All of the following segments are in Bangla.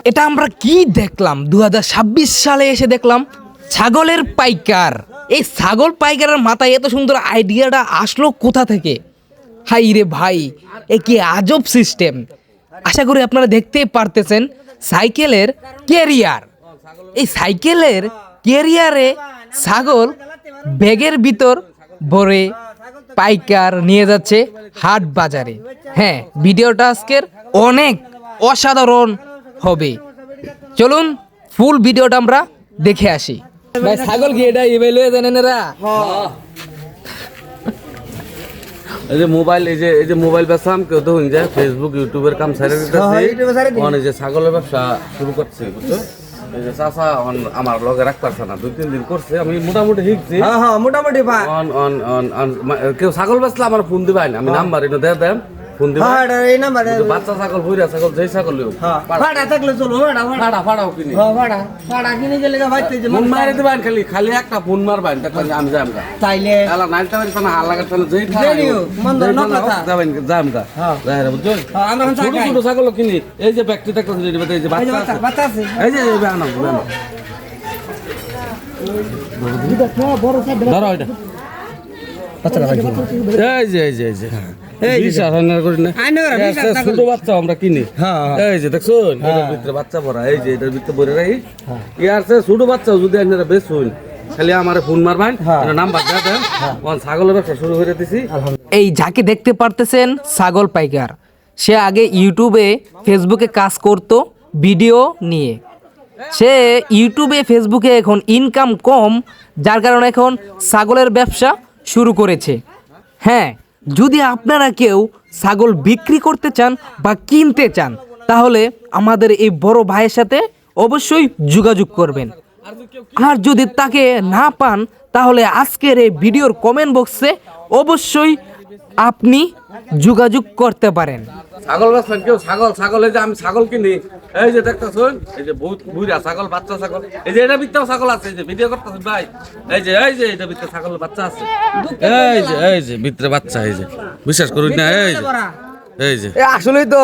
এটা আমরা কি দেখলাম 2026 সালে এসে দেখলাম ছাগলের পাইকার। এই ছাগল পাইকারের মাথায় এত সুন্দর আইডিয়াটা আসলো কোথা থেকে? হাই রে ভাই, এ কি আজব সিস্টেম। আশা করি আপনারা দেখতেই পারতেছেন সাইকেলের ক্যারিয়ার। এই সাইকেলের ক্যারিয়ারে ছাগল ব্যাগের ভিতর ভরে পাইকার নিয়ে যাচ্ছে হাট বাজারে। হ্যাঁ, ভিডিওটা আজকের অনেক অসাধারণ হবে। চলুন ফুল ভিডিওটা আমরা দেখে আসি। ভাই ছাগল কি এটা ইবেল হয়ে জানেন এরা? এই যে মোবাইল এই যে মোবাইল ব্যবসা আমি কেউ তো হয়ে যায় ফেসবুক ইউটিউবের কাম সাইডে অনেক যে ছাগলের ব্যবসা শুরু করছে বুঝছো। এই যে চাচা আমার লগে রাখ পারছে না, 2-3 দিন করছে, আমি মোটামুটি শিখছি। মোটামুটি কেউ ছাগল বেচলে আমার ফোন দিবেন, আমি নাম্বার এটা দিয়ে দেন, ফোন দিবেন। এই নাম্বারে বাচ্চা ছাগল বুড়া ছাগল যেই ছাগল ফাড়া থাকলে চলো, ফাড়াও কিনি ফাড়া কিনে গেলে ভাইতে যে ফোন মারি দিবেন, খালি একটা ফোন মারবেন, দেখবেন আমি যাম গা তাইলে এলা নাইলটা মারি না হাল লাগার ফলে যেই জানিও মন্দ না কথা যাবেন যাম গা যাই বুঝছো। আমরা ছোট ছোট ছাগল কিনি, এই যে ব্যক্তি দেখতেছেন এই যে বাচ্চা আছে, বাচ্চা আছে এই যে আনো ধরো এটা এই যে এই যে এই যে ছোট বাচ্চা আমরা কিনি, এই যে দেখছুন এটার ভিতরে বাচ্চা ভরা, এই যে এটার ভিতরে ভরে রাখি। ইয়ার ছোট বাচ্চা যদি আপনারা বেচুন খালি আমার ফোন মারবেন, নাম্বার দিয়ে দেন, ছাগলের ব্যবসা শুরু করে দিছি। এই যাকে দেখতে পারতেছেন ছাগল পাইকার, সে আগে ইউটিউবে ফেসবুকে কাজ করত ভিডিও নিয়ে। সে ইউটিউবে ফেসবুকে এখন ইনকাম কম, যার কারণে এখন ছাগলের ব্যবসা শুরু করেছে। হ্যাঁ, যদি আপনারা কেউ ছাগল বিক্রি করতে চান বা কিনতে চান তাহলে আমাদের এই বড় ভাইয়ের সাথে অবশ্যই যোগাযোগ করবেন। আর যদি তাকে না পান তাহলে আজকের এই ভিডিওর কমেন্ট বক্সে অবশ্যই আপনি যোগাযোগ করতে পারেন। ছাগল বেচবেন কেউ ছাগল এই যে আমি ছাগল কিনি, এই যে দেখতেছুন এই যে বহুত বুড়া ছাগল, বাচ্চা ছাগল, এই যে এটা ভিতরে ছাগল আছে, এই যে ভিডিও করতেছেন ভাই, এই যে এটা ভিতরে ছাগলের বাচ্চা আছে, এই যে ভিতরে বাচ্চা, এই যে বিশ্বাস করুন না, এই যে আসলেই তো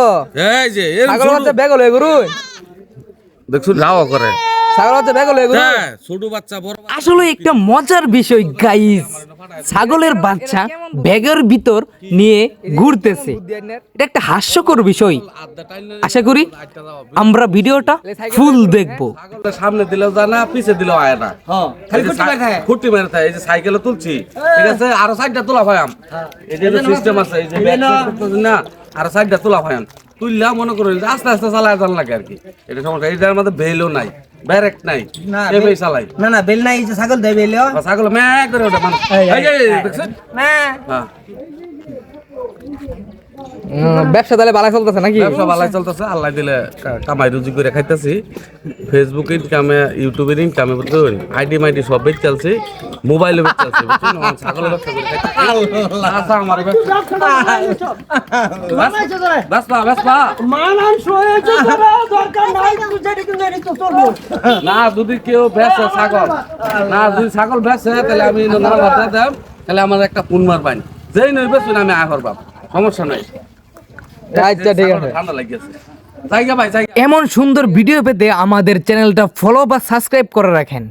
এই যে ছাগল বাচ্চা বেগল হয়ে গরু দেখছুন রাও করে ছাগল বাচ্চা বেগল হয়ে গরু। ছোট বাচ্চা বড় আসলে একটা মজার বিষয় গাইস, ছাগলের বাচ্চা ব্যাগের ভিতর নিয়ে ঘুরতেছে, এটা একটা হাস্যকর বিষয়। আশা করি আমরা ভিডিওটা ফুল দেখবো। ছাগলটা সামনে দিলেও যায় না, পিছে দিলেও আয় না, খুঁটি মেরে থাকে। এই যে সাইকেলে তুলছি, ঠিক আছে, আরো সাইডটা তোলা ভাইয়াম, এই যে সিস্টেম আছে, এই যে না আরো সাইডটা তোলা ভাইয়াম, তুললা মনে করো আস্তে আস্তে চালায় জান লাগে আর কি। এটা সমস্যা, এটার মধ্যে বেলও নাই, ব্যারেক নাই, এভাবেই চালাই না বেল নাই, যে ছাগল দেয় বেল ছাগল মে করে ওটা মানে দেখছেন হ্যাঁ। ব্যবসা তাহলে ভালো চলতেছে নাকি? ব্যবসা ভালোই চলতেছে, আল্লাহ দিলে কামাই রুজি করে খাইতেছি। ফেসবুক ইনকামে, ইউটিউবের ইনকামে বুঝছেন, আইডি মাইডি সব বেচ চলছে, মোবাইলে বেচ চলছে বুঝছেন, ছাগলের ব্যবসা করে খাইতেছি। আমার ব্যবসা না, যদি কেউ বেচে ছাগল, না যদি ছাগল বেচে তাহলে আমি নাম্বার দিয়ে দেব, তাহলে আমার একটা ফোন মারবেন, যেই নই বেচুন আমি আহর বাপ, সমস্যা নাই। আচ্ছা ঠিক আছে, ঠান্ডা লাগিয়েছে জায়গা ভাই। এমন সুন্দর ভিডিও পেতে আমাদের চ্যানেলটা ফলো বা সাবস্ক্রাইব করে রাখেন।